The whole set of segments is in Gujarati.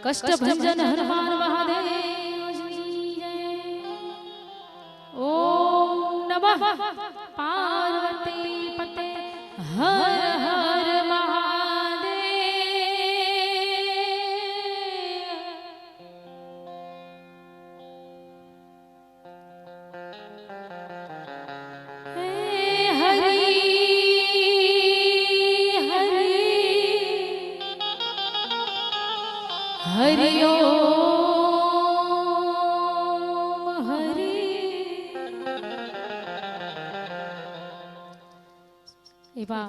कष्ट भंजन हनुमान महादेव ओम नमः पार्वती पते हर हर हरि ओम हरि एवा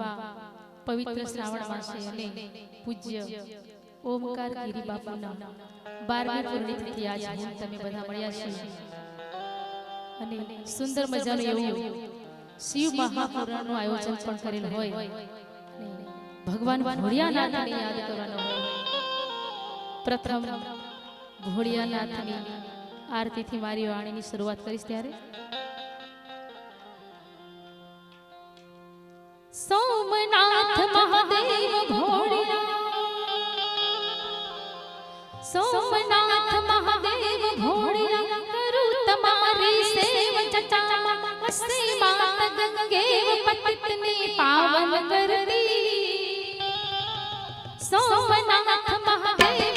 पवित्र श्रावण मासे અને પૂજ્ય ઓમકાર ગિરી બાપુના 12મી પૂર્ણિતિથી આજ તમે બધા મળ્યા છો અને સુંદર મજાનું એવું શિવ મહાપુરાણનું આયોજન પણ કરેલ હોય અને ભગવાન ભોળિયાનાથને યાદ કરવાનો હોય प्रथम भोळियानाथनी आरती थी मारी वाणीनी शुरुआत करीश त्यारे सोमनाथ महादेव भोळिया सोमनाथ महादेव भोळिया करू तमारी सेव चचामा हसे मात गंगेव पतितने पावन कर दी सोमनाथ महादेव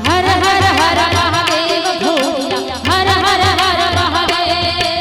हर हर हर महादेव भोळिया हर हर हर महादेव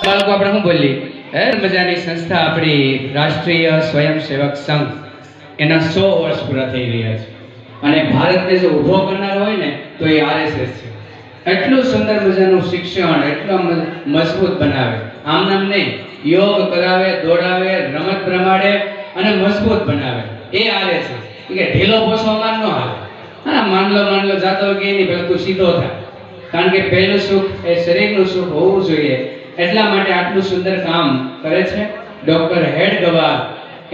બાળકો આપણે શું બોલી મજાની સંસ્થા આપણી રાષ્ટ્રીય સ્વયંસેવક સંઘ એના 100 વર્ષ પૂરા થઈ રહ્યા છે અને ભારતને જો ઊભો કરનાર હોય ને તો એ આરએસએસ છે. એટલું સુંદર મજાનું શિક્ષણ એટલું મજબૂત બનાવે, આમ નામ નહીં, યોગ કરાવે, દોડાવે, રમત રમાડે અને મજબૂત બનાવે એ આરએસએસ. કે ઢીલો પોસો માન ન હાલે. હા, માનલો જાતો કે નહીં, પેલા તું સીધો થા, કારણ કે પહેલું સુખ એ શરીરનું સુખ હોવું જોઈએ. એટલા માટે આટલું સુંદર કામ કરે છે. ડોક્ટર હેડ ગવાર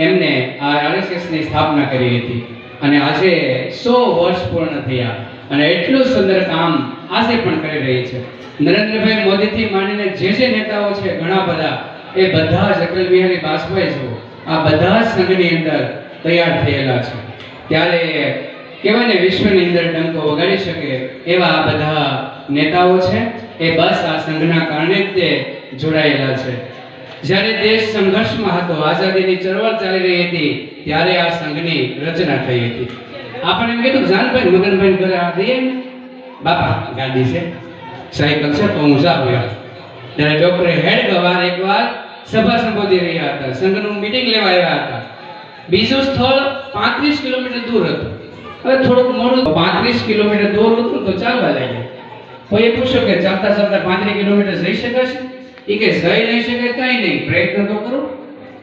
એમને આ આરએસએસ ની સ્થાપના કરી હતી અને આજે 100 વર્ષ પૂર્ણ થયા અને એટલું સુંદર કામ આજે પણ કરી રહી છે. નરેન્દ્રભાઈ મોદીથી માંડીને જે નેતાઓ છે ઘણા બધા, એ બધા જ અટલ બિહારી વાજપેયી જુઓ, આ બધા જ સંઘની અંદર તૈયાર થયેલા છે. ત્યારે કહેવાય ને, વિશ્વની અંદર ડંકો વગાડી શકે એવા આ બધા નેતાઓ છે. એ બસ આ સંઘના કારણે જ તે જોડાયેલા છે. જ્યારે દેશ સંઘર્ષમાં હતો, આઝાદીની ચળવળ ચાલી રહી હતી, ત્યારે આ સંઘની રચના થઈ હતી. આપણે એમ કીધું જાનભાઈ મગનભાઈ ઘરે આ દઈએ ને, બાપા ગાડી છે, સાયકલ છે, તો હું જાઉં યાર. ત્યારે ડોક્ટર હેડ ગવાર એકવાર સભા સંબોધી રહ્યા હતા, સંઘનું મીટિંગ લેવા આવ્યા હતા. બીજું સ્થળ 35 કિલોમીટર દૂર હતું. હવે થોડુંક મોડું, 35 કિલોમીટર દૂર હતું તો ચાલવા લાગ્યા. કોઈ પૂછ્યું કે ચાલતા 35 કિલોમીટર જઈ શકાશે? એ કે જઈ નહીં શકે, કઈ નહીં, પ્રયત્ન તો કરો.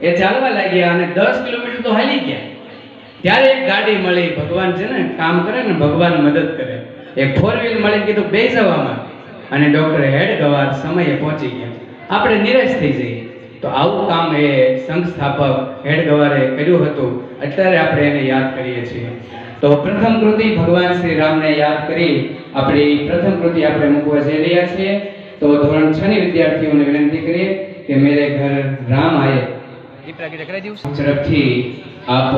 એ ચાલવા લાગ્યા અને 10 કિલોમીટર તો હાલી ગયા. ત્યારે એક ગાડી મળી, ભગવાન છે ને કામ કરે ને, ભગવાન મદદ કરે. એક 4 વ્હીલ મળી, કીધું બે જવામાં, અને ડોક્ટર હેડ ગવાર સમયે પહોંચી ગયા. આપણે નિરાશ થઈ જઈએ. તો આવું કામ એ સંઘ સ્થાપક હેડ ગવારે કર્યું હતું. અત્યારે આપણે એને યાદ કરીએ છીએ. તો પ્રથમ કૃતિ ભગવાન શ્રી રામને યાદ કરી આપણી પ્રથમ કૃતિ આપણે મૂકવા જઈ રહ્યા છીએ. તો ધોરણ 6 ની વિદ્યાર્થીઓને વિનંતી કરીએ કે મેરે ઘર રામ આયે ઝડપથી આપ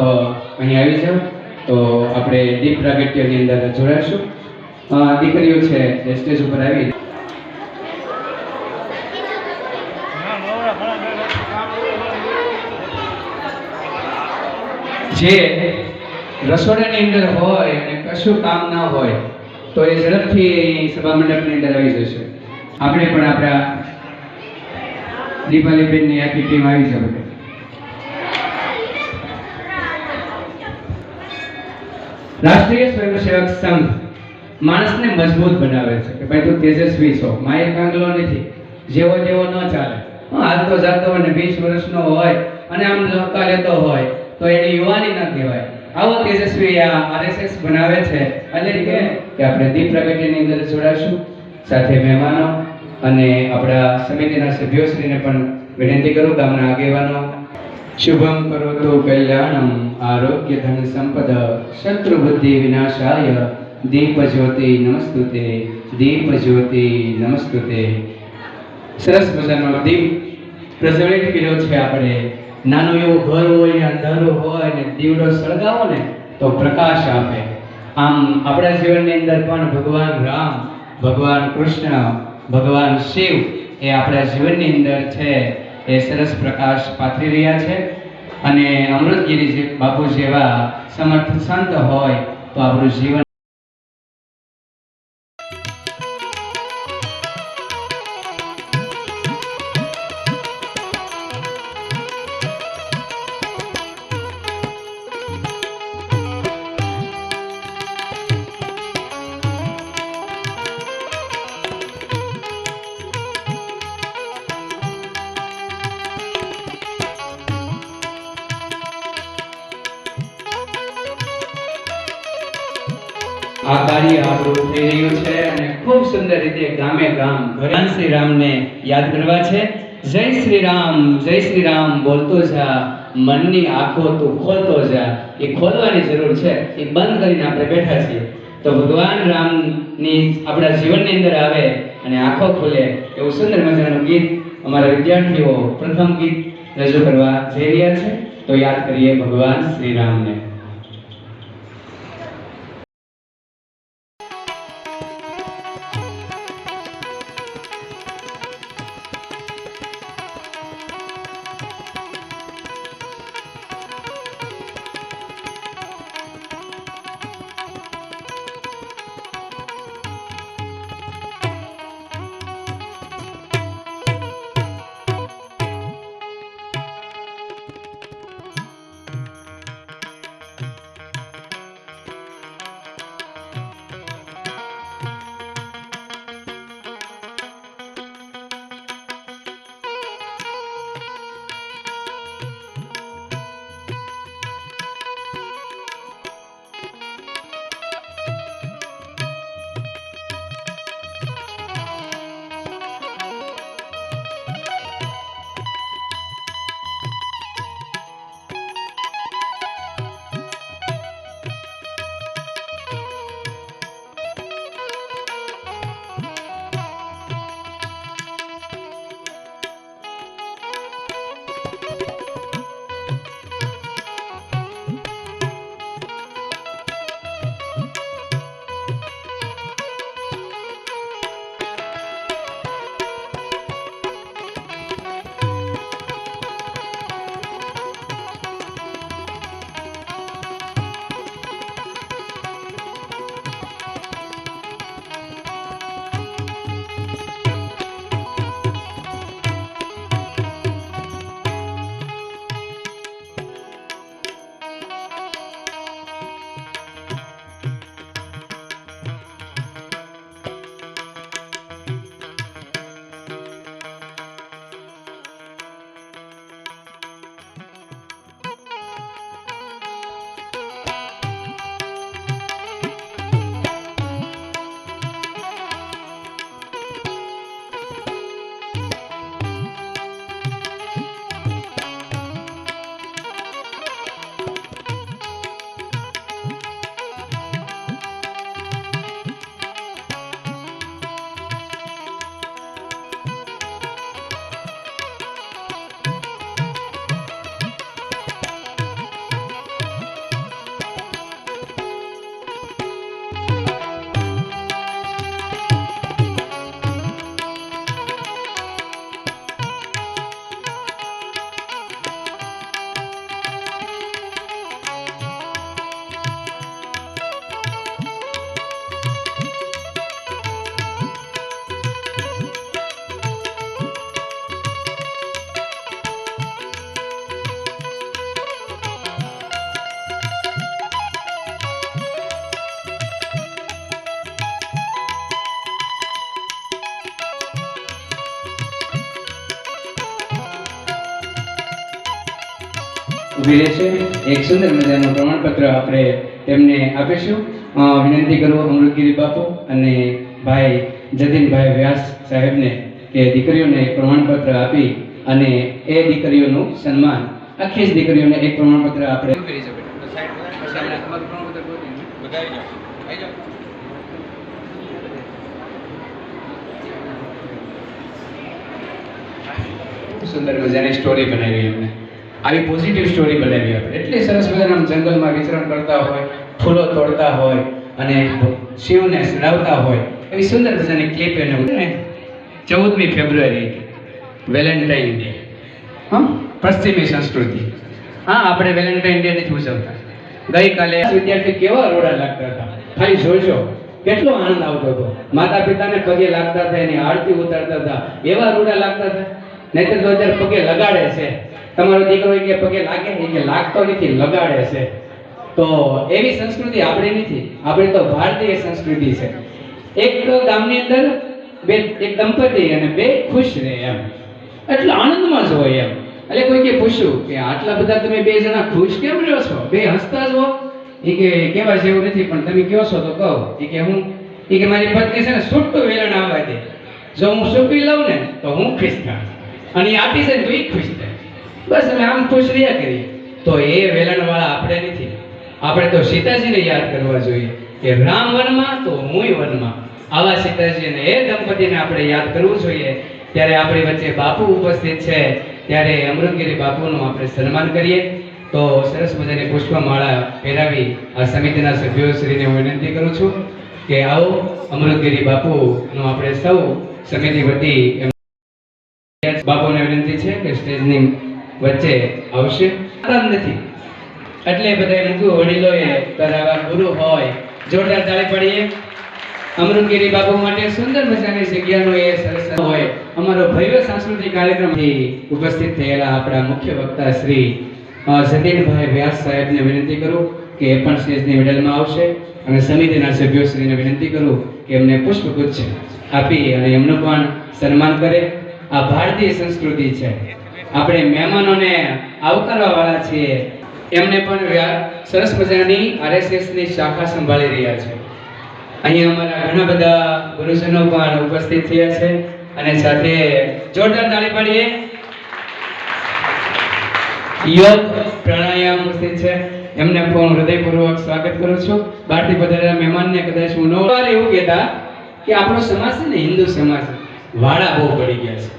અહીં આવી જાઓ. તો આપણે દીપ પ્રાગટ્યની અંદર જોડાશું. દીકરીઓ છે એ સ્ટેજ ઉપર આવી. જે રસોડાની અંદર હોય અને કશું કામ ના હોય તો એ ઝડપથી સભા મંડપની અંદર આવી જશે. આપણે પણ આપણા દીપાલીબેનની આખી ટીમ આવી જશે. રાષ્ટ્રીય સ્વયંસેવક સંઘ માણસને મજબૂત બનાવે છે કે ભાઈ તું તેજસ્વી છો, માએ કાંગલો નથી, જેવો તેવો ન ચાલે. હાલતો જાતો અને 20 વર્ષનો હોય અને આમ લડકા લેતો હોય તો એની યુવાની ન કહેવાય. આવો તેજસ્વી આ આરએસએસ બનાવે છે. એટલે કે આપણે દીપ પ્રગટીની અંદર જોડાશું. સાથે મહેમાનો અને આપણા સમિતિના સભ્યોશ્રીને પણ વિનંતી કરું, ગામના આગેવાનો. શુભમ કરોતુ કલ્યાણમ આરોગ્ય ધન સંપદ શત્રુ બુદ્ધિ વિનાશાય દીપ જ્યોતિ નમસ્તુતે, દીપ જ્યોતિ નમસ્તુતે. સરસ મજાનો દીપ પ્રજ્વલિત કર્યો છે. આપણે નાનું એવું ઘર હોય, અંધારું હોય ને દીવડો સળગાવો ને તો પ્રકાશ આપે. આમ આપણા જીવનની અંદર પણ ભગવાન રામ, ભગવાન કૃષ્ણ, ભગવાન શિવ એ આપણા જીવનની અંદર છે એ સરસ પ્રકાશ પાથરી રહ્યા છે. અને અમૃતગીરી બાપુ જેવા સમર્થ સંત હોય તો આપણું જીવન આ કાર્ય આપણું થઈ રહ્યું છે અને ખૂબ સુંદર રીતે ગામે ગામ ભગવાન શ્રી રામને યાદ કરવા છે. જય શ્રી રામ, જય શ્રી રામ બોલતો જા, મનની આંખો તું ખોલતો જા. એ ખોલવાની જરૂર છે, એ બંધ કરીને આપણે બેઠા છીએ. તો ભગવાન રામની આપણા જીવનની અંદર આવે અને આંખો ખોલે એવું સુંદર મજાનું ગીત અમારા વિદ્યાર્થીઓ પ્રથમ ગીત રજૂ કરવા જઈ રહ્યા છે. તો યાદ કરીએ ભગવાન શ્રી રામને. ઊભી રહેશે. એક સુંદર મજાનું પ્રમાણપત્ર આપણે તેમને આપીશું. વિનંતી કરું અમૃતગીરી બાપુ અને ભાઈ જતીનભાઈ વ્યાસ સાહેબને કે દીકરીઓને એક પ્રમાણપત્ર આપી અને એ દીકરીઓનું સન્માન, આખી જ દીકરીઓને એક પ્રમાણપત્ર આપણે કરી છે. સુંદર મજાની સ્ટોરી બનાવી એમને, આવી પોઝિટિવ સ્ટોરી બનાવી આપણે. એટલી સરસ મજાના જંગલમાં વિચરણ કરતા હોય, ફૂલો તોડતા હોય અને શિવને સડાવતા હોય એવી સુંદર મજાની ક્લિપ એને 14મી ફેબ્રુઆરી વેલેન્ટાઇન ડે. પશ્ચિમી સંસ્કૃતિ. આપણે વેલેન્ટાઇન ડે નથી ઉજવતા. ગઈકાલે વિદ્યાર્થી કેવા રોડા લાગતા હતા, ખાલી જોજો કેટલો આનંદ આવતો હતો. માતા પિતાને પગે લાગતા હતા, એની આરતી ઉતારતા હતા, એવા રોડા લાગતા હતા. નહીતર તો અત્યારે પગે લગાડે છે. તમારો દીકરો કે પગે લાગે કે લાગતો નથી, લગાડે છે. તો એવી સંસ્કૃતિ આપણી નથી. આપણી તો ભારતીય સંસ્કૃતિ છે. એક ગામની અંદર એક દંપતી અને બે ખુશ રહે એમ, એટલે આનંદમાં જ હોય એમ. એટલે કોઈકે પૂછ્યું કે આટલા બધા તમે બે જણા ખુશ કેમ રહ્યો છો, બે હસતા જ હો? એ કે કેવા જેવું નથી, પણ તમે કહો છો તો કહો. એ કે હું, એ કે મારી પત્ની છે ને છૂટું વેલણ આવવા દે, જો હું સૂકવી લઉં ને તો હું ખુશ થાય, અને એ આપી છે તો એ ખુશ થાય. બસ અમે આમ ખુશ રહ્યા કરીએ. તો એ વેલણ વાળા આપણે નથી. આપણે તો સીતાજીને યાદ કરવા જોઈએ કે રામ વનમાં તો હુંય વનમાં. આવા સીતાજીને એ દંપતીને આપણે યાદ કરવું જોઈએ. ત્યારે આપણી વચ્ચે બાપુ ઉપસ્થિત છે, ત્યારે અમૃતગીરી બાપુનું આપણે સન્માન કરીએ. તો સરસ મજાની પુષ્પમાળા પહેરાવી આ સમિતિના સભ્યોશ્રીને હું વિનંતી કરું છું કે આવો અમૃતગીરી બાપુનું આપણે સૌ સમિતિ વતી બાપુને વિનંતી છે કે સ્ટેજની વચ્ચે આવશે. નથી એટલે બધા મૂક્યું વડીલોએ તરાવા ગુરુ હોય, જોરદાર તાળી પાડીએ. અમૃતગીરી બાપુ માટે સુંદર મજાની જગ્યાનો એ સરસ હોય. અમારો ભવ્ય સાંસ્કૃતિક કાર્યક્રમથી ઉપસ્થિત થયેલા આપણા મુખ્ય વક્તા શ્રી જતીનભાઈ વ્યાસ સાહેબને વિનંતી કરું કે એ પણ સ્ટેજની મિડલમાં આવશે, અને સમિતિના સભ્યોશ્રીને વિનંતી કરું કે એમને પુષ્પગુચ્છ આપી અને એમનું પણ સન્માન કરે. આ ભારતીય સંસ્કૃતિ છે. આપણે મહેમાનોને આવકારવા વાળા છીએ. એમને પણ સરસ મજાની RSSની શાખા સંભાળી રહ્યા છે. અહીંયા અમારા ઘણા બધા ગુરુજનો પણ ઉપસ્થિત થયા છે, અને સાથે જોરદાર તાળી પાડીએ. યોગ પ્રાણાયામ ઉપસ્થિત છે, એમને પણ હૃદયપૂર્વક સ્વાગત કરું છું. બહારથી પધારેલા મહેમાનને કદાચ હું નવાર એવું કહેતા કે આપણો સમાજ છે ને હિન્દુ સમાજ વાળા બહુ પડી ગયા છે.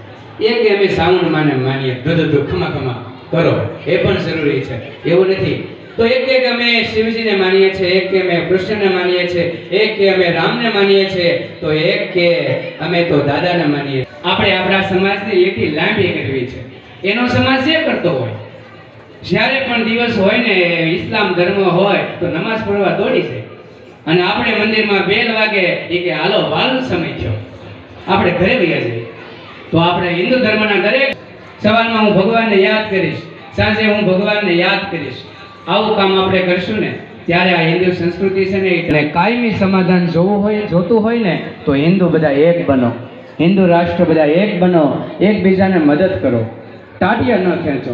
એક કે અમે શ્રાવણ માનીએ, દુધ ખમા ખમા કરો, એ પણ જરૂરી છે, એવું નથી. તો એક કે અમે શિવજીને માનીએ છીએ, એક કે અમે કૃષ્ણને માનીએ છીએ, એક કે અમે રામને માનીએ છીએ, તો એક કે અમે તો દાદાને માનીએ. આપણે આપણા સમાજની લીટી લાંબી કરવી છે. એનો સમાજ જે કરતો હોય, જ્યારે પણ દિવસ હોય ને ઇસ્લામ ધર્મ હોય તો નમાઝ પઢવા દોડી જાય, અને આપણે મંદિરમાં બેલ વાગે એ કે હાલો વાલનો સમય થયો, આપણે ઘરે વયા જઈએ. તો આપણે હિન્દુ ધર્મના દરેક સવારમાં હું ભગવાનને યાદ કરીશ, સાંજે હું ભગવાનને યાદ કરીશ, આવું કામ આપણે કરશું ને ત્યારે આ હિન્દુ સંસ્કૃતિ છે ને એટલે કાયમી સમાધાન જોતું હોય ને તો હિન્દુ બધા એક બનો, હિન્દુ રાષ્ટ્ર બધા એક બનો, એકબીજાને મદદ કરો, ટાટિયા ન ખેંચો.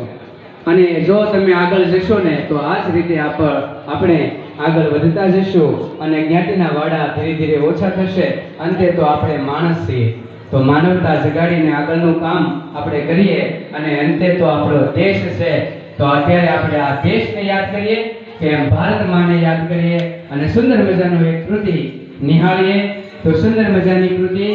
અને જો તમે આગળ જશો ને તો આ જ રીતે આપણે આગળ વધતા જશું, અને જ્ઞાતિના વાડા ધીરે ધીરે ઓછા થશે. અંતે તો આપણે માણસ છીએ, તો માનવતા જગાડીને આગળનું કામ આપણે કરીએ, અને અંતે તો આપણો દેશ છે. તો અત્યારે આપણે આ દેશને યાદ કરીએ, કે ભારત માને યાદ કરીએ, અને સુંદર મજાનું એક કૃતિ નિહાળીએ. તો સુંદર મજાની કૃતિ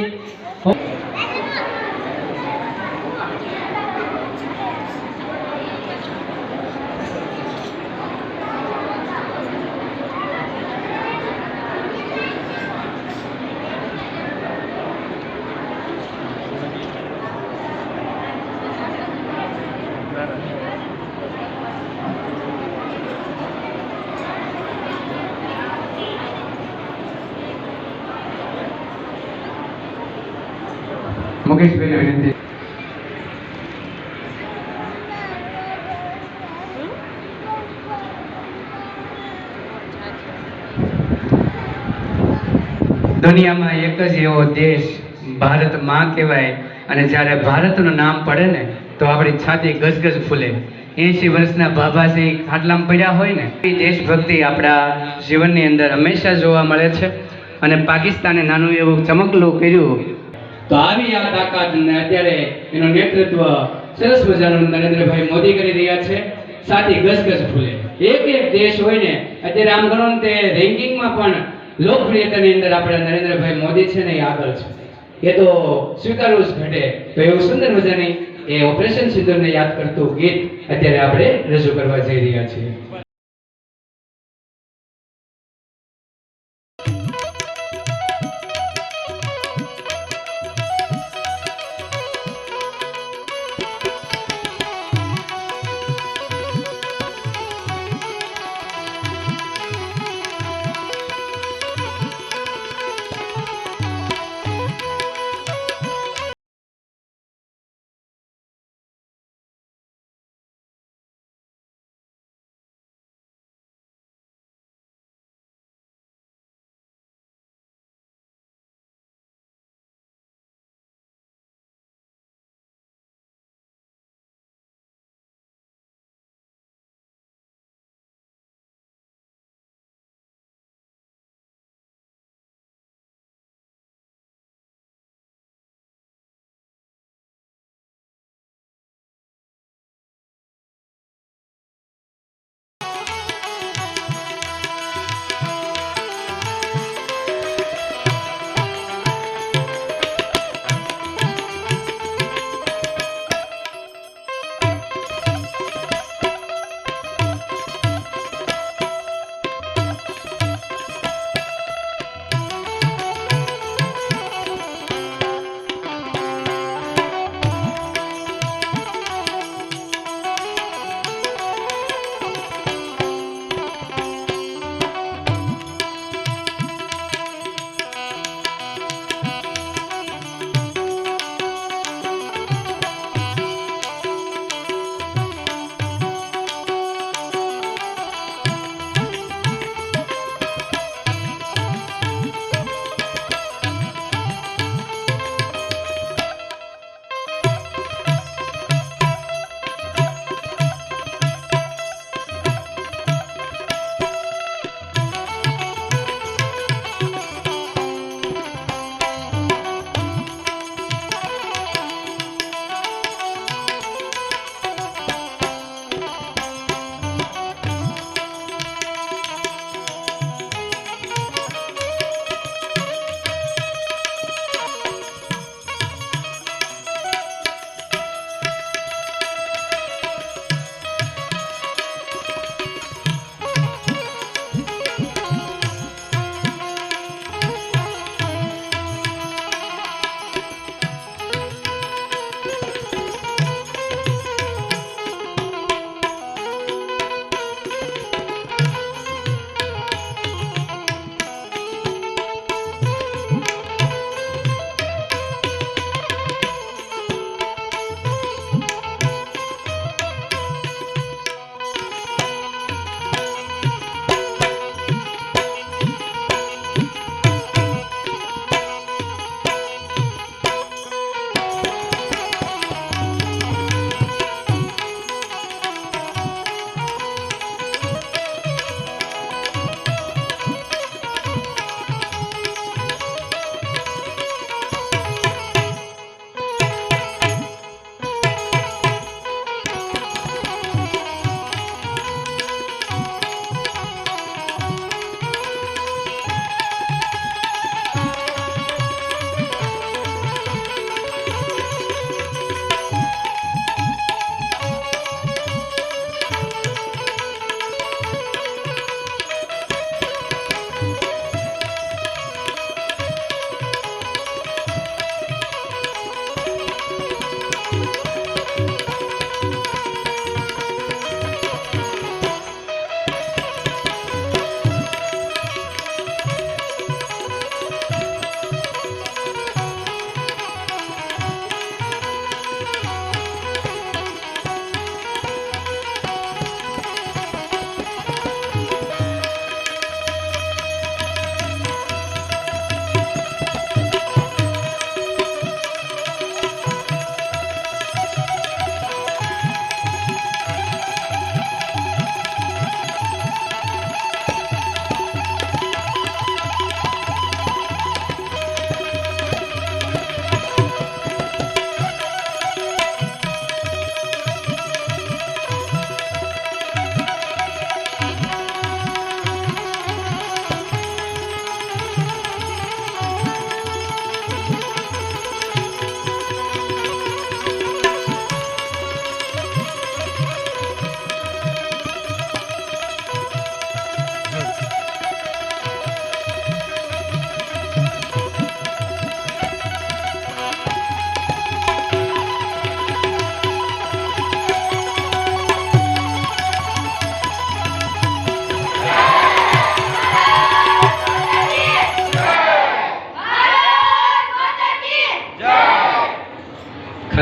મુકેશભાઈને વિનંતી. દુનિયામાં એક જ એવો દેશ ભારત માં કહેવાય, અને જ્યારે ભારતનું નામ પડે ને તો આપણી છાતી ગજગજ ફૂલે. 80 વર્ષના બાબાજી ખાટલામાં પડ્યા હોય ને એ દેશભક્તિ આપણા જીવનની અંદર હંમેશા જોવા મળે છે. અને પાકિસ્તાને નાનું એવું ચમકલું કર્યું તો આવી આ તાકાતને અત્યારે એનું નેતૃત્વ સરસ મજાનું નરેન્દ્રભાઈ મોદી કરી રહ્યા છે. સાથી ગસગસ ફૂલે એક એક દેશ હોય ને અત્યારે આમ ગણો ને તે રેન્કિંગમાં પણ લોકપ્રિયતાની અંદર આપણા નરેન્દ્રભાઈ મોદી છે ને એ આગળ છે. એ તો સ્વીકારવું જ ઘટે. તો એવું સુંદર મજાની એ ઓપરેશન સિંદૂરને યાદ કરતું ગીત અત્યારે આપણે રજૂ કરવા જઈ રહ્યા છીએ.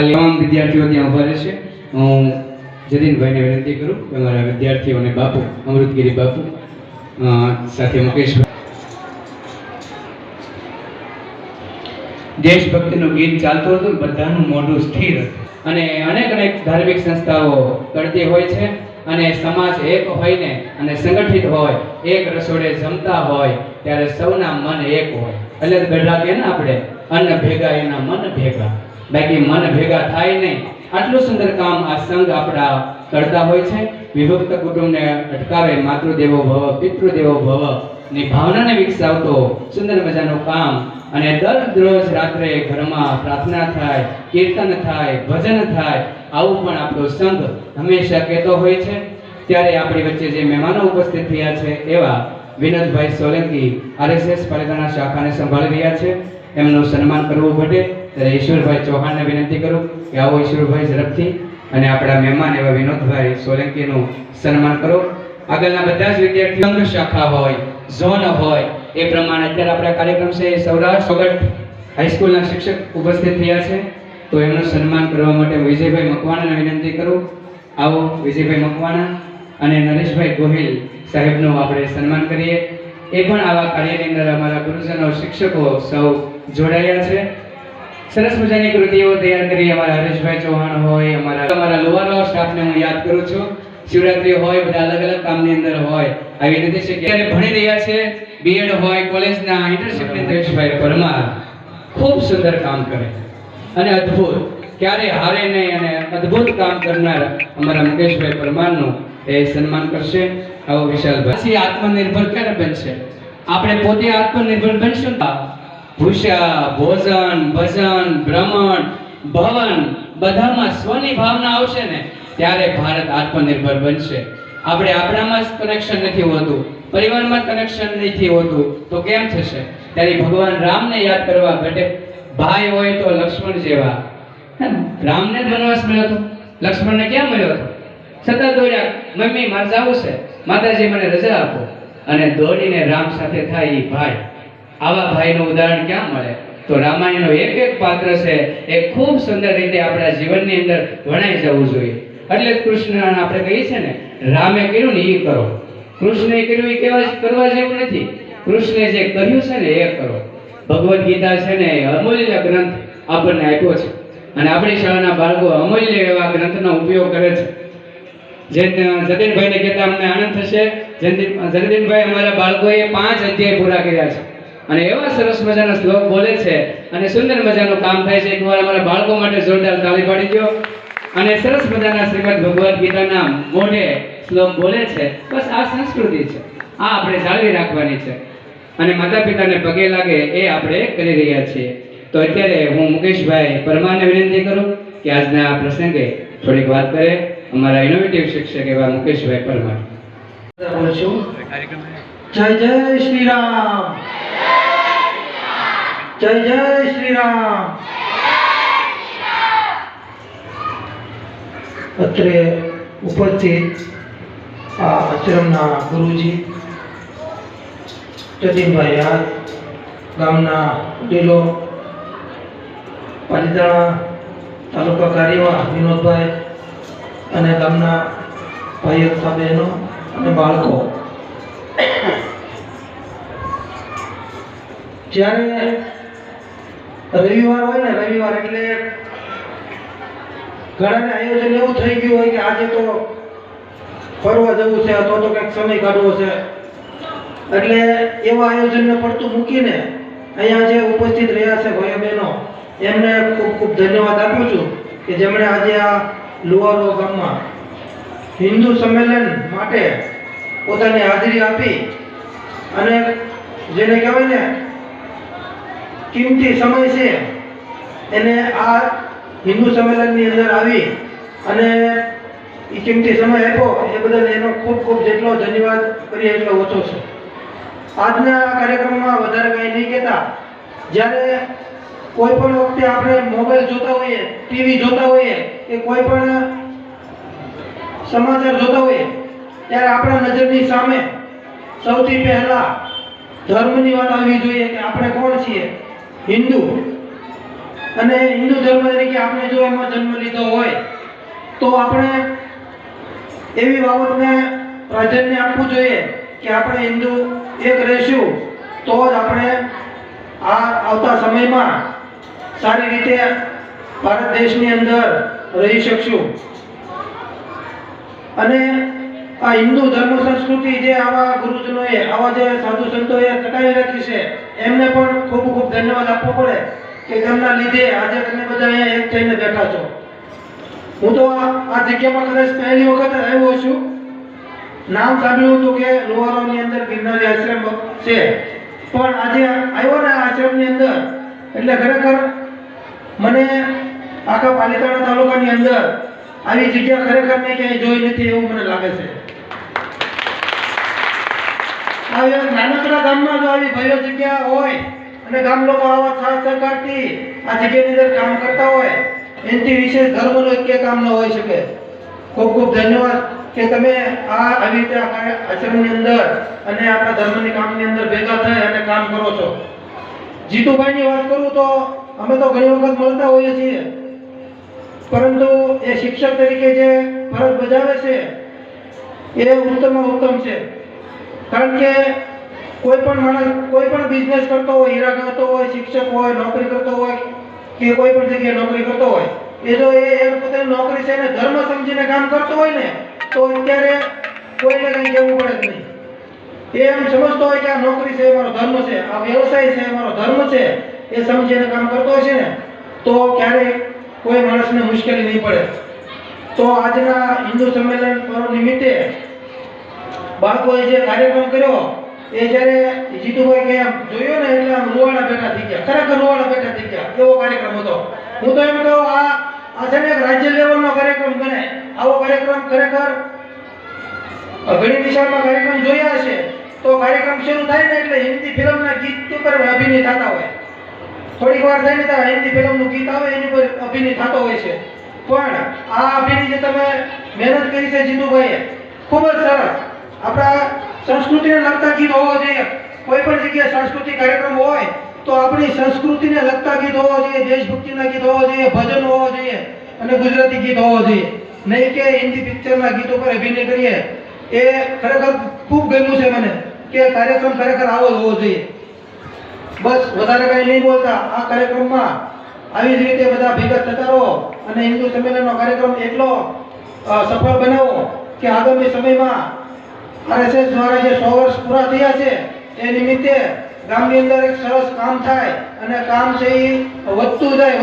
ખાલી તમામ વિદ્યાર્થીઓ ત્યાં ઊભા રહેશે. હું જતીનભાઈને વિનંતી કરું કે અમારા વિદ્યાર્થીઓને બાપુ અમૃતગીરી બાપુ સાથે મુકેશભાઈ દેશભક્તિનું ગીત ચાલતું હતું. બધાનું મોઢું સ્થિર હતું અને અનેક ધાર્મિક સંસ્થાઓ કરતી હોય છે અને સમાજ એક હોય ને અને સંગઠિત હોય, એક રસોડે જમતા હોય ત્યારે સૌના મન એક હોય. એટલે ગઢા કે ને આપણે અન્ન ભેગા એના મન ભેગા, બાકી મન ભેગા થાય નહીં. આટલું સુંદર કામ આ સંઘ આપણા કરતા હોય છે. વિભક્ત કુટુંબને અટકાવે, માતૃદેવો ભવ પિતૃદેવો ભવ ની ભાવનાને વિકસાવતો સુંદર મજાનું કામ. અને દરરોજ રાત્રે ઘરમાં પ્રાર્થના થાય, કીર્તન થાય, ભજન થાય, આવું પણ આપણો સંઘ હંમેશા કહેતો હોય છે. ત્યારે આપણી વચ્ચે જે મહેમાનો ઉપસ્થિત થયા છે એવા વિનોદભાઈ સોલંકી RSS પાલિતાણા શાખાને સંભાળી રહ્યા છે, એમનું સન્માન કરવું ઘટે ત્યારે ઈશ્વરભાઈ ચૌહાણને વિનંતી કરું કે આવો ઈશ્વરભાઈ ઝડપથી અને આપણા મહેમાન એવા વિનોદભાઈ સોલંકીનું સન્માન કરો. આગળના બધા જ વિદ્યાર્થીઓ સંઘ શાખા હોય, ઝોન હોય એ પ્રમાણે અત્યારે આપણા કાર્યક્રમ છે સૌરાષ્ટ્ર સોગઠ હાઈસ્કૂલના શિક્ષક ઉપસ્થિત થયા છે, તો એમનું સન્માન કરવા માટે વિજયભાઈ મકવાણાને વિનંતી કરું. આવો વિજયભાઈ મકવાણા અને નરેશભાઈ ગોહિલ સાહેબનું આપણે સન્માન કરીએ. એ પણ આવા કાર્યની અંદર અમારા ગુરુજનો શિક્ષકો સૌ જોડાયા છે. સરસ મજાની કૃતિઓ તૈયાર કરી અમારા હરેશભાઈ ચૌહાણ હોય, અમારા લોહારો સ્ટાફને હું યાદ કરું છું. શિવરાત્રી હોય, બધા અલગ અલગ કામની અંદર હોય, આવી રીતે અત્યારે ભણી રહ્યા છે. બીએડ હોય, કોલેજના ઇન્ટર્નશિપની હરેશભાઈ પરમાર ખૂબ સુંદર કામ કરે અને અદ્ભુત, ક્યારે હારે નહીં અને અદ્ભુત કામ કરનાર અમારા મુકેશભાઈ પરમારનું એ સન્માન કરશે. આવો વિશાલભાઈ. આત્મનિર્ભર ક્યારે બનશે? આપણે પોતે આત્મનિર્ભર બનશું. ભૂષા, ભોજન, ભજન, ભ્રમણ, ભવન બધામાં સ્વની ભાવના આવશે ને ત્યારે ભારત આત્મનિર્ભર બનશે. આપણે આપણામાં જ કનેક્શન નથી હોતું, પરિવારમાં કનેક્શન નથી હોતું તો કેમ થશે? ત્યારે ભગવાન રામને યાદ કરવા ઘટે. ભાઈ હોય તો લક્ષ્મણ જેવા. રામને વનવાસ મળ્યો હતો, લક્ષ્મણને ક્યાં મળ્યો હતો? સતત દોડ્યા, મમ્મી મારે જાવું છે, માતાજી મને રજા આપો, અને દોડીને રામ સાથે થાય એ ભાઈ. આવા ભાઈનું ઉદાહરણ ક્યાં મળે? તો રામાયણનો એક એક પાત્ર છે એ ખૂબ સુંદર રીતે આપણા જીવનની અંદર વણાઈ જવું જોઈએ. એટલે કૃષ્ણ આપણે કહીએ છીએ ને, રામે કર્યું ને એ કરો, કૃષ્ણે કર્યું એ કરવા જેવું નથી. કૃષ્ણે જે કર્યું છે ને એ કરો. ભગવદ્ ગીતા છે ને અમૂલ્ય ગ્રંથ આપણને આપ્યો છે અને આપણી શાળાના બાળકો અમૂલ્ય એવા ગ્રંથનો ઉપયોગ કરે છે. જતીનભાઈને કહેતા અમને આનંદ થશે. જતીનભાઈ અમારા બાળકોએ 5 અધ્યાય પૂરા કર્યા છે અને એવા સરસ મજાના શ્લોક બોલે છે અને સુંદર મજાનું કામ થાય છે. એકવાર અમારા બાળકો માટે જોરદાર તાળી પાડી દો. અને સરસ મજાના શ્રીમદ ભગવદ્ ગીતાના મોઢે શ્લોક બોલે છે. બસ આ સંસ્કૃતિ છે, આ આપણે જાળવી રાખવાની છે અને માતા પિતાને પગે લાગે એ આપણે કરી રહ્યા છીએ. તો અત્યારે હું મુકેશભાઈ પરમારને વિનંતી કરું કે આજના આ પ્રસંગે થોડીક વાત કરે. અમારા ઇનોવેટિવ શિક્ષક એવા મુકેશભાઈ પરમાર. જય જય શ્રી રામ, જય જય શ્રી રામ. અત્રે ઉપસ્થિત આ આશ્રમના ગુરુજી જતીનભાઈ યાદ, ગામના વડીલો, પાલિતાણા તાલુકા કાર્યવાહ વિનોદભાઈ અને ગામના ભાઈઓ બહેનો અને બાળકો, જ્યારે રવિવાર હોય ને, રવિવાર એટલે ઘણાને આયોજન એવું થઈ ગયું હોય કે આજે તો ફરવા જવું છે અથવા તો કંઈક સમય કાઢવો છે, એટલે એવા આયોજનને પડતું મૂકીને અહીંયા જે ઉપસ્થિત રહ્યા છે ભાઈઓ બહેનો, એમને ખૂબ ખૂબ ધન્યવાદ આપું છું કે જેમણે આજે આ લુવારો ગામમાં હિન્દુ સંમેલન માટે પોતાની હાજરી આપી અને જેને કહેવાય ને કિંમતી સમય છે એને આ હિન્દુ સંમેલનની અંદર આવી અને એ કિંમતી સમય આપ્યો એ બદલ એનો ખૂબ ખૂબ જેટલો ધન્યવાદ કરીએ એટલો ઓછો છે. આજના કાર્યક્રમમાં વધારે કંઈ નહીં કહેતા, જ્યારે કોઈ પણ વખતે આપણે મોબાઈલ જોતા હોઈએ, ટીવી જોતા હોઈએ કે કોઈ પણ સમાચાર જોતા હોઈએ ત્યારે આપણા નજરની સામે સૌથી પહેલા ધર્મની વાત આવવી જોઈએ કે આપણે કોણ છીએ, હિન્દુ. અને હિન્દુ ધર્મ તરીકે આપણે જો એમાં જન્મ લીધો હોય તો આપણે એવી બાબતને પ્રાધાન્ય આપવું જોઈએ કે આપણે હિન્દુ એક રહીશું તો જ આપણે આવતા સમયમાં સારી રીતે ભારત દેશની અંદર રહી શકશું. અને આ હિન્દુ ધર્મ સંસ્કૃતિ જે આવા ગુરુજનોએ આવા જે સાધુ સંતોએ ટકાવી રાખી છે એમને પણ ખૂબ ખૂબ ધન્યવાદ આપવો પડે કે તેમના લીધે આજે તમે બધા અહીંયા એક થઈને બેઠા છો. હું તો આ જગ્યામાં કદાચ પહેલી વખત આવ્યો છું. નામ સાંભળ્યું હતું કે લોહારોની અંદર ગિરનારી આશ્રમ છે, પણ આજે આવ્યો ને આ આશ્રમની અંદર એટલે ખરેખર મને આખા પાલિતાણા તાલુકાની અંદર આવી જગ્યા ખરેખર મેં ક્યાંય જોઈ નથી એવું મને લાગે છે. આ એક નાનકડા ગામમાં જો આવી ભવ્ય જગ્યા હોય અને ગામ લોકો આવા સાથ સહકારથી આ જગ્યાની અંદર કામ કરતા હોય એનાથી વિશેષ ધર્મનું એક કામ ન હોઈ શકે. ખૂબ ખૂબ ધન્યવાદ કે તમે આવી રીતે આશ્રમની અંદર અને આપણા ધર્મની કામની અંદર ભેગા થઈ અને કામ કરો છો. જીતુભાઈની વાત કરું તો અમે તો ઘણી વખત મળતા હોઈએ છીએ, પરંતુ એ શિક્ષક તરીકે જે ફરજ બજાવે છે એ ઉત્તમમાં ઉત્તમ છે. કારણ કે કોઈ પણ માણસ કોઈ પણ બિઝનેસ કરતો હોય, હીરા ગણતો હોય, શિક્ષક હોય, નોકરી કરતો હોય કે કોઈ પણ જગ્યાએ નોકરી કરતો હોય, એ જો એ પોતાની નોકરી છે ને ધર્મ સમજીને કામ કરતો હોય ને તો અત્યારે કોઈને કંઈ કહેવું પડે જ નહીં. એ એમ સમજતો હોય કે આ નોકરી છે એ મારો ધર્મ છે, આ વ્યવસાય છે એ મારો ધર્મ છે, એ સમજીને કામ કરતો હોય છે ને તો ક્યારેય કોઈ માણસને મુશ્કેલી નહીં પડે. તો આજના હિન્દુ સંમેલન પર્વ નિમિત્તે બાળકોએ જે કાર્યક્રમ કર્યો એ જ્યારે જીતુભાઈ કે આમ જોયો ને એટલે આમ રૂવાડા બેઠા થઈ ગયા, ખરેખર રૂવાડા બેઠા થઈ ગયા, એવો કાર્યક્રમ હતો. હું તો એમ કહું આ છે ને એક રાજ્ય લેવલનો કાર્યક્રમ બને. આવો કાર્યક્રમ ખરેખર ઘણી વિશાળમાં કાર્યક્રમ જોયા હશે તો કાર્યક્રમ શરૂ થાય ને એટલે હિન્દી ફિલ્મના ગીત ઉપર અભિનય થતા હોય. થોડીક વાર થઈને તો હિન્દી ફિલ્મનું ગીત આવે એની પર અભિનય થતો હોય છે, પણ આ અભિનય જે તમે મહેનત કરી છે જીતુભાઈએ ખૂબ જ સરસ. આપણા સંસ્કૃતિને લગતા ગીત હોવા જોઈએ. કોઈ પણ જગ્યાએ સાંસ્કૃતિક કાર્યક્રમ હોય તો આપણી સંસ્કૃતિને લગતા ગીત હોવા જોઈએ, દેશભક્તિના ગીત હોવા જોઈએ, ભજન હોવા જોઈએ અને ગુજરાતી ગીત હોવા જોઈએ, નહીં કે હિન્દી પિક્ચરના ગીતો પર અભિનય કરીએ. એ ખરેખર ખૂબ ગમ્યું છે મને કે કાર્યક્રમ ખરેખર આવો જ હોવો જોઈએ. બસ વધારે કંઈ નહીં બોલતા, આ કાર્યક્રમમાં આવી જ રીતે બધા ભેગા થતા રહો અને હિન્દુ સંમેલનનો કાર્યક્રમ એટલો સફળ બનાવો કે આગામી સમયમાં RSS દ્વારા જે 100 વર્ષ પૂરા થયા છે એ નિમિત્તે ગામની અંદર એક સરસ કામ થાય અને કામ છે એ વધતું જાય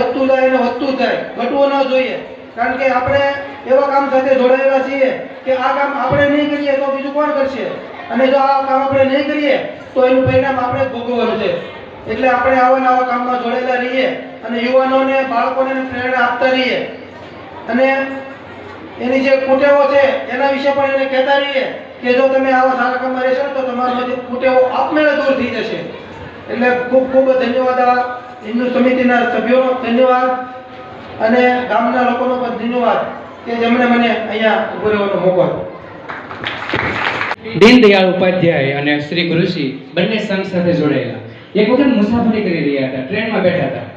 અને વધતું જાય, ઘટવું ન જોઈએ. કારણ કે આપણે એવા કામ સાથે જોડાયેલા છીએ કે આ કામ આપણે નહીં કરીએ તો બીજું કોણ કરશે, અને જો આ કામ આપણે નહીં કરીએ તો એનું પરિણામ આપણે જ ભોગવવાનું છે. એટલે આપણે આવા કામમાં જોડાયેલા રહીએ અને યુવાનોને, બાળકોને પ્રેરણા આપતા રહીએ અને એની જે કુટેવો છે એના વિશે પણ એને કહેતા રહીએ કે જો તમે આવા સારા કામમાં રહેશો તો તમારામાંથી કુટેવો આપમેળે દૂર થઈ જશે. એટલે ખૂબ ખૂબ ધન્યવાદ આ હિન્દુ સમિતિના સભ્યોનો, ધન્યવાદ અને ગામના લોકોનો પણ ધન્યવાદ કે જેમણે મને અહીંયા ઉભો રહેવાનો મોકો આપ્યો. દીનદયાળ ઉપાધ્યાય અને શ્રી ગુરુજી બંને સંઘ સાથે જોડાયેલા. એક વખત મુસાફરી કરી રહ્યા હતા, ટ્રેનમાં બેઠા હતા.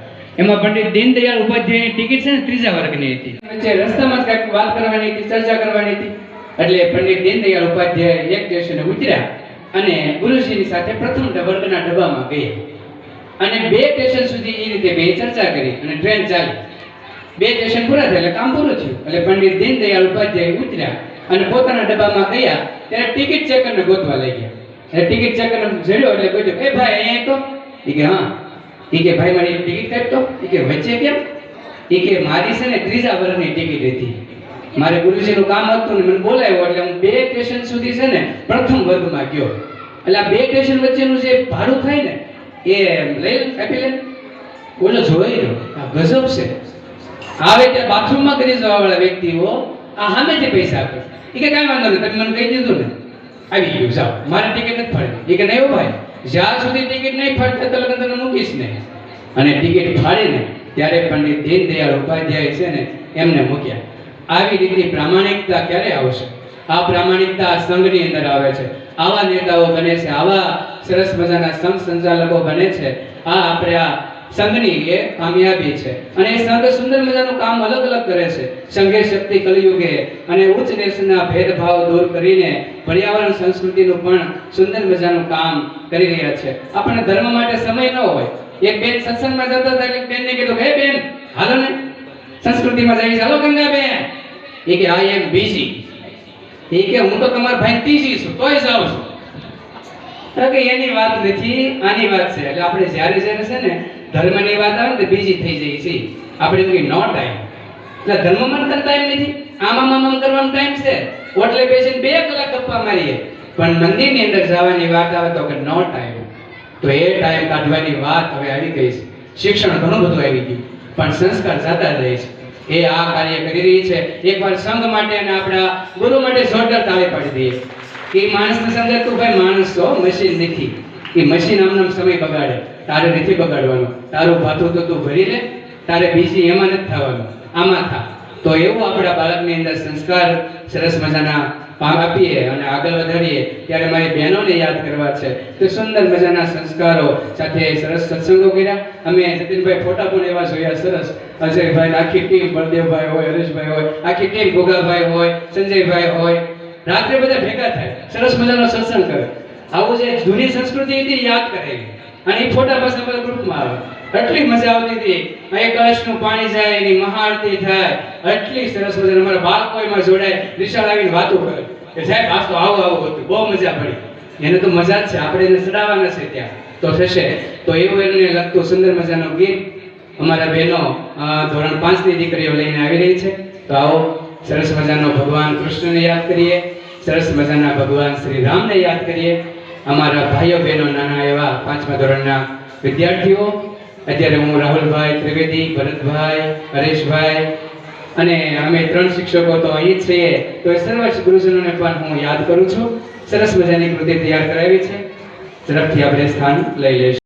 એમાં પંડિત દીનદયાળ ઉપાધ્યાયની ટિકિટ છે ને 3જા વર્ગની હતી. વચ્ચે રસ્તામાં કંઈક વાત કરવાની હતી, ચર્ચા કરવાની હતી. એટલે પંડિત દીનદયાળ ઉપાધ્યાય એક સ્ટેશને ઉતર્યા અને ગુરુજીની સાથે પ્રથમ વર્ગના ડબ્બામાં ગયા અને 2 સ્ટેશન સુધી એ રીતે બે ચર્ચા કરી અને ટ્રેન ચાલી. 2 સ્ટેશન પૂરા થયા એટલે કામ પૂરું થયું. એટલે પંડિત દીનદયાળ ઉપાધ્યાય ઉતર્યા અને પોતાના ડબ્બામાં ગયા ત્યારે ટિકિટ ચેકરને ગોતવા લાગ્યા. એટલે ટિકિટ ચેકરને જોડ્યો એટલે ગોત્યો, એ ભાઈ અહીંયા તો? એ કે હા. એ કે ભાઈ મારી ટિકિટ કાઢતો. એ કે વચ્ચે કેમ? એ કે મારી છે ને 3જા વર્ગની ટિકિટ હતી, મારે ગુરુજીનું કામ હતું ને મને બોલાવ્યો એટલે હું 2 સ્ટેશન સુધી છે ને પ્રથમ વર્ગમાં ગયો. એટલે આ 2 સ્ટેશન વચ્ચેનું જે ભાડું થાય ને એ લઈ આપી લે. ઓલો જોઈ રહ્યો, આ ગજબ છે. આવે ત્યાં બાથરૂમમાં કરી જવા વાળા વ્યક્તિઓ આ સામેથી પૈસા આપે. એ કે કાંઈ વાંધો નહીં, તમે મને કહી દીધું ને, આવી ગયું, જાઓ, મારે ટિકિટ નથી ફાડી. એ કે નહીં ભાઈ, જ્યાં સુધી ટિકિટ નહીં ફાડશે તો લગન તને મૂકીશ નહીં. અને ટિકિટ ફાડીને ત્યારે પંડિત દીનદયાળ ઉપાધ્યાય છે ને એમને મૂક્યા. આવી રીતે પ્રામાણિકતા ક્યારે આવશે? આ પ્રામાણિકતા સંઘની અંદર આવે છે. આવા નેતાઓ બને છે, આવા સરસ મજાના સંઘ સંચાલકો બને છે. આ આપણે આ સંઘની એ કામયાબી છે. અને એ સંઘ સુંદર મજાનું કામ અલગ અલગ કરે છે. સંઘે શક્તિ કલયુગે અને ઉચ્ચ નીચના ભેદભાવ દૂર કરીને પર્યાવરણ સંસ્કૃતિનું પણ સુંદર મજાનું કામ કરી રહ્યા છે. આપણને ધર્મ માટે સમય ન હોય. એક બેન સત્સંગમાં જતા હતા, એક બેનને કીધું, હે બેન હાલો ને સંસ્કૃતિમાં જઈએ, હાલો ગંગા બેન. એ કે આઈ એમ બીઝી. એ કે હું તો તમારા ભાઈ ત્રીજી છું તોય જાઉં છું. તો કે એની વાત નથી, આની વાત છે. એટલે આપણે જ્યારે જ્યારે છે ને ધર્મની વાત આવે ને તો બીજી થઈ જાય છે. આપણે એમ કે નો ટાઈમ. એટલે ધર્મમાં તને ટાઈમ નથી, આમાં કરવાનો ટાઈમ છે. ઓટલે બેસીને 2 કલાક ગપ્પા મારીએ, પણ મંદિરની અંદર જવાની વાત આવે તો કે નો ટાઈમ. તો એ ટાઈમ કાઢવાની વાત હવે આવી ગઈ છે. શિક્ષણ ઘણું બધું આવી ગયું, પણ સંસ્કાર જતા રહે છે. એ આ કાર્ય કરી રહી છે. એકવાર સંઘ માટે અને આપણા ગુરુ માટે જોરદાર તાળી પાડી દઈએ. કે માણસને સમજે તું ભાઈ માણસ છો, મશીન નથી. એ મશીન આમ સમય બગાડે, તારે નથી બગાડવાનો. તારું ભાથું તો તું ભરી લે, તારે બીજી એમાં નથી થવાનું, આમાં થા. તો એવું આપણા બાળકની અંદર સંસ્કાર સરસ મજાના આપીએ અને આગળ વધારીએ. ત્યારે મારી બહેનોને યાદ કરવા છે તો સુંદર મજાના સંસ્કારો સાથે સરસ સત્સંગો કર્યા. અમે જતીનભાઈ ફોટા પણ એવા જોયા સરસ. અજયભાઈ, આખી ટીમ, બળદેવભાઈ હોય, હરેશભાઈ હોય, આખી ટીમ, ભોગાભાઈ હોય, સંજયભાઈ હોય, રાત્રે બધા ભેગા થાય, સરસ મજાનો સત્સંગ કરે. આવું જે જૂની સંસ્કૃતિ હતી યાદ કરે અને એ ફોટા પાછા બધા ગ્રુપમાં આવે. એટલી મજા આવતી હતી. અહીં કળશનું પાણી જાય, એની મહાઆરતી થાય, એટલી સરસ મજાના અમારા બાળકો એમાં જોડાય, વિશાળ આવીને વાતો કરે કે સાહેબ આજ તો આવું હતું, બહુ મજા પડી. એને તો મજા જ છે, આપણે એને ચડાવવાના છે ત્યાં તો થશે. તો એવું એને લગતું સુંદર મજાનું ગીત અમારા બહેનો ધોરણ 5 ની દીકરીઓ લઈને આવી રહી છે. તો આવો સરસ મજાનો ભગવાન કૃષ્ણને યાદ કરીએ, સરસ મજાના ભગવાન શ્રી રામને યાદ કરીએ. અમારા ભાઈઓ બહેનો નાના એવા 5મા ધોરણના વિદ્યાર્થીઓ, અત્યારે હું રાહુલભાઈ ત્રિવેદી, ભરતભાઈ, હરેશભાઈ અને અમે 3 શિક્ષકો તો અહીં જ છીએ. તો એ સર્વ ગુરુજનોને પણ હું યાદ કરું છું. સરસ મજાની કૃતિ તૈયાર કરાવી છે. ઝડપથી આપણે સ્થાન લઈ લઈશું.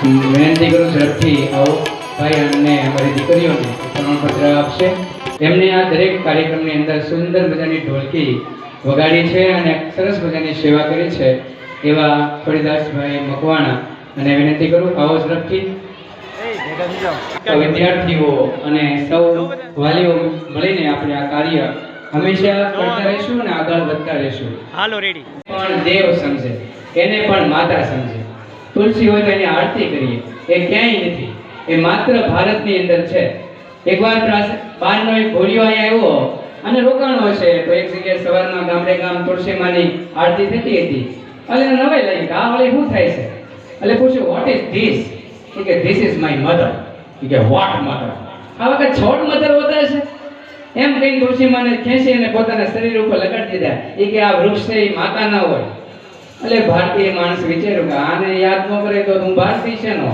વિનંતી કરું ઝડપથી આવો ભાઈ અમને અમારી દીકરીઓને પ્રમાણપત્ર આપશે. એમને આ દરેક કાર્યક્રમની અંદર સુંદર મજાની ઢોલકી વગાડી છે અને સરસ મજાની સેવા કરી છે એવા ફળીદાસભાઈ મકવાણા અને વિનંતી કરું આવો ઝડપથી. વિદ્યાર્થીઓ અને સૌ વાલીઓ મળીને આપણે આ કાર્ય હંમેશા કરતા રહીશું અને આગળ વધતા રહીશું. હાલો રેડી. પણ દેવ સમજે, એને પણ માતા સમજે. તુલસી હોય તો એની આરતી કરીએ, એ ક્યાંય નથી, એ માત્ર ભારતની અંદર છે. એકવાર બહારનો એક ભોળિયો અહીંયા આવ્યો અને રોકાણો છે તો એક જગ્યાએ સવારમાં ગામડે ગામ તુલસીમાની આરતી થતી હતી. એટલે નવે લઈ આ વાળી શું થાય છે એટલે પૂછ્યું વોટ ઇઝ ધીસ? કે ધીસ ઇઝ માય મધર. કે વોટ મધર? આ વખત છોડ મધર હોતા છે એમ કહીને તુલસીમાને ખેંચી અને પોતાના શરીર ઉપર લગાડી દીધા. એ કે આ વૃક્ષ છે એ માતા ના હોય. એટલે ભારતીય માણસ વિચાર્યું કે આને યાદ ન કરે તો હું ભારતીય છે નો.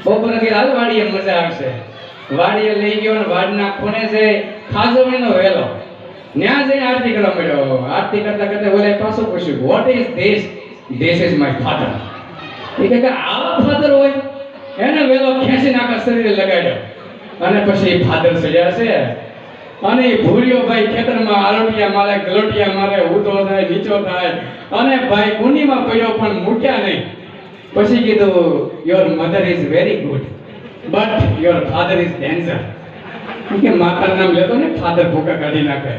બપોરે કે હાલ વાડીએ મજા આવશે. વાડીએ લઈ ગયો ને વાડના ખૂણે છે ખાજવણીનો વેલો. ન્યા જઈને આરતી કરવા મળ્યો. આરતી કરતા કરતા બોલે પાછું પૂછ્યું what is this? This is my father. એ કે આવા ફાધર હોય? એને વેલો ખેંચીને આખા શરીરે લગાડ્યો અને પછી ફાધર સજ્યા છે. અને એ ભૂરિયો ભાઈ ખેતરમાં આરોટિયા મારે, ગલોટિયા મારે, ઊંધો થાય, નીચો થાય અને ભાઈ કુંડીમાં પડ્યો પણ મૂક્યા નહીં. પછી કીધું your mother is very good but your father is danger. કે માતાનું નામ લેતો ને ફાધર ભૂકા કાઢી નાખે.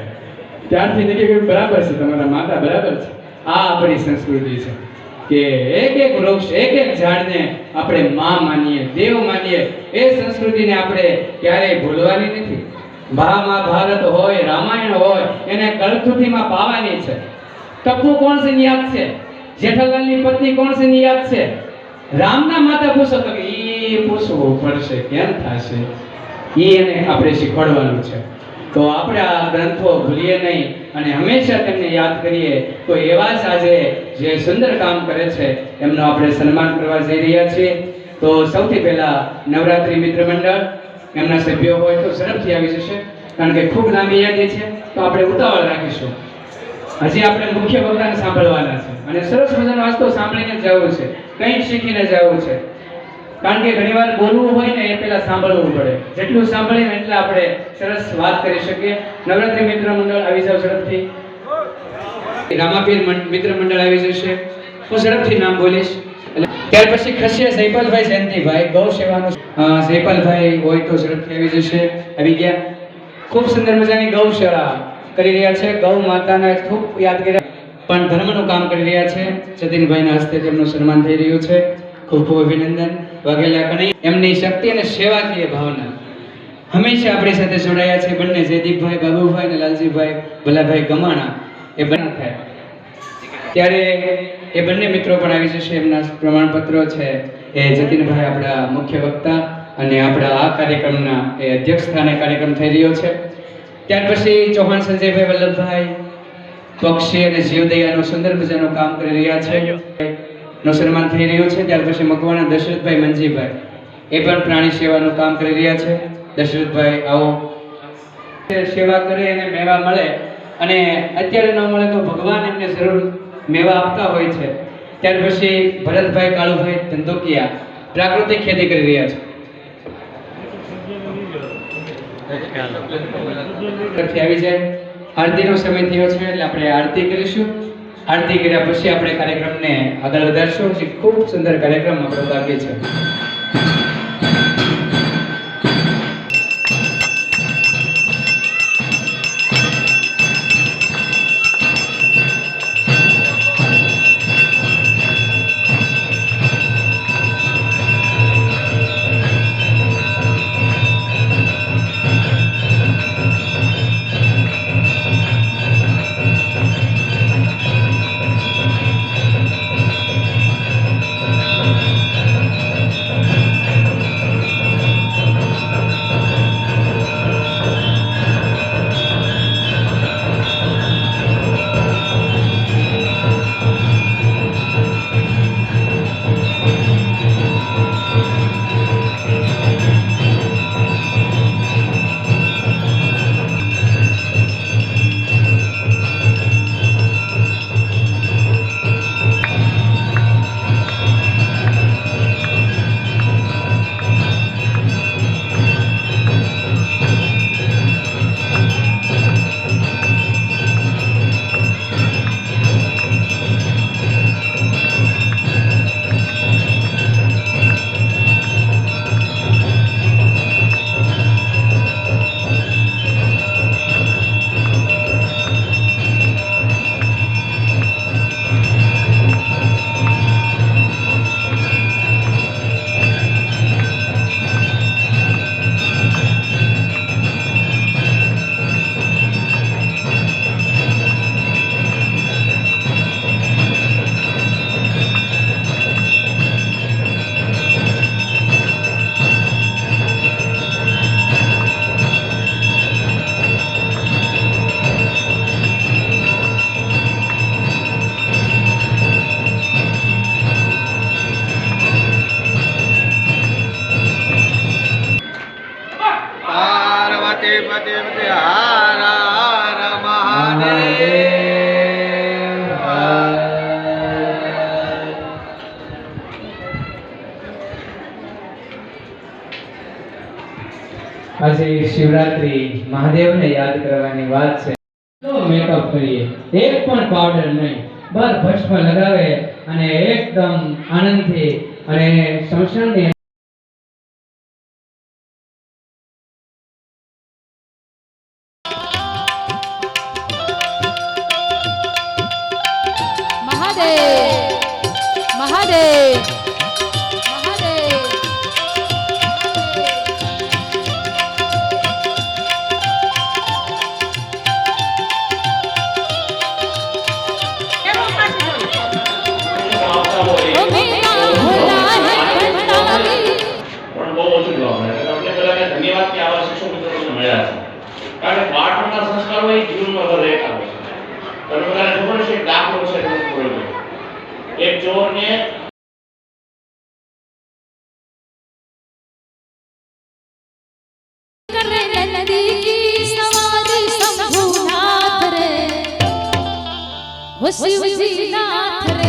ત્યારથી નક્કી કર્યું બરાબર છે, તમારા માતા બરાબર છે. આ આપણી સંસ્કૃતિ છે કે એક એક વૃક્ષ, એક એક ઝાડને આપણે માં માનીએ, દેવ માનીએ. એ સંસ્કૃતિને આપણે ક્યારેય ભૂલવાની નથી. મહાભારત હોય, રામાયણ હોય, એને કળથુથીમાં પાવાની છે. ટપ્પુ કોણ છે યાદ છે? જેઠાલાલની પત્ની કોણ છે યાદ છે? રામના માતા પૂછો તો કે ઈ પૂછવું પડશે, કેમ થશે? ઈ એને આપણે શીખવાડવાનું છે. તો આપણે આ ગ્રંથો ભૂલીએ નહીં અને હંમેશા તેમને યાદ કરીએ. તો એવા જ આજે જે સુંદર કામ કરે છે એમનું આપણે સન્માન કરવા જઈ રહ્યા છીએ. તો સૌથી પહેલા નવરાત્રી મિત્ર મંડળ એમના સભ્યો હોય તો ઝડપથી આવી જશે, કારણ કે ખૂબ લાંબી યાદી છે તો આપણે ઉતાવળ રાખીશું. હજી આપણે મુખ્ય વક્તાને સાંભળવાના છે અને સરસ મજાનો વાસ્તો સાંભળીને જવું છે, કંઈક શીખીને જવું છે. કારણ કે ઘણીવાર બોલવું હોય ને એ પહેલા સાંભળવું પડે. જેટલું સાંભળીને એટલે આપણે સરસ વાત કરી શકીએ. નવરાત્રી મિત્ર મંડળ આવી જાવ ઝડપથી. રામાપીર મિત્ર મંડળ આવી જશે. હું ઝડપથી નામ બોલીશ. ત્યાર પછી ખસીએ સૈપાલભાઈ જયંતિભાઈ ગૌ સેવાનું. સૈપાલભાઈ હોય તો ઝડપથી આવી જશે. આવી ગયા. ખૂબ સુંદર મજાની ગૌશાળા કરી રહ્યા છે. ગૌ માતાને ખૂબ યાદ કર્યા પણ ધર્મનું કામ કરી રહ્યા છે. જતીનભાઈના હસ્તે તેમનું સન્માન થઈ રહ્યું છે. ખૂબ ખૂબ અભિનંદન. વાઘેલા કનૈયા એમની શક્તિ અને સેવાકીય ભાવના હંમેશા આપણી સાથે જોડાયા છે. બંને જયદીપભાઈ, બાબુભાઈ અને લાલજીભાઈ ભલાભાઈ ગમાણા એ બંને થાય ત્યારે એ બંને મિત્રો પણ આવી જશે. એમના પ્રમાણપત્રો છે એ જતીનભાઈ આપણા મુખ્ય વક્તા અને આપણા આ કાર્યક્રમના એ અધ્યક્ષ સ્થાને કાર્યક્રમ થઈ રહ્યો છે. ત્યાર પછી ચૌહાણ સંજયભાઈ વલ્લભભાઈ પક્ષી અને જીવદયાનું સુંદર મજાનું કામ કરી રહ્યા છે નું સન્માન થઈ રહ્યું છે. ત્યાર પછી મકવાણા દશરથભાઈ મંજીભાઈ એ પણ પ્રાણી સેવાનું કામ કરી રહ્યા છે. દશરથભાઈ આવો. સેવા કરે અને મેવા મળે અને અત્યારે ન મળે તો ભગવાન એમને જરૂર મેવા આપતા હોય છે. ત્યાર પછી ભરતભાઈ કાળુભાઈ ધંધોકિયા પ્રાકૃતિક ખેતી કરી રહ્યા છે. આવી જાય. આરતીનો સમય થયો છે એટલે આપણે આરતી કરીશું. આરતી કર્યા પછી આપણે કાર્યક્રમને આગળ વધારશું. ખૂબ સુંદર કાર્યક્રમ આપણો બાકી છે. આજે શિવરાત્રી મહાદેવને યાદ કરવાની વાત છે. તો મેકઅપ કરીએ, એક પણ પાવડર નહીં, બસ ભસ્મ લગાવે અને એકદમ આનંદથી અને શમશાનની મહાદેવ મહાદેવ મહાદેવ ઓ મેરા ભોલા હે ભંડારી પણ બહુ ઓછું જોવા મળે છે. તમને બધાને ધન્યવાદ કે આવા શિક્ષક મિત્રો તમને મળ્યા છે. કારણ કે બાળપણના સંસ્કારો એ જીવનમાં વગર રહેતા હોય છે. તમને બધાને ખબર છે એક દાખલો છે તમને ખબર હોય. એક ચોરને કરે નદી કી સવારી શંભુનાથ રે હો શિવજી નાથ રે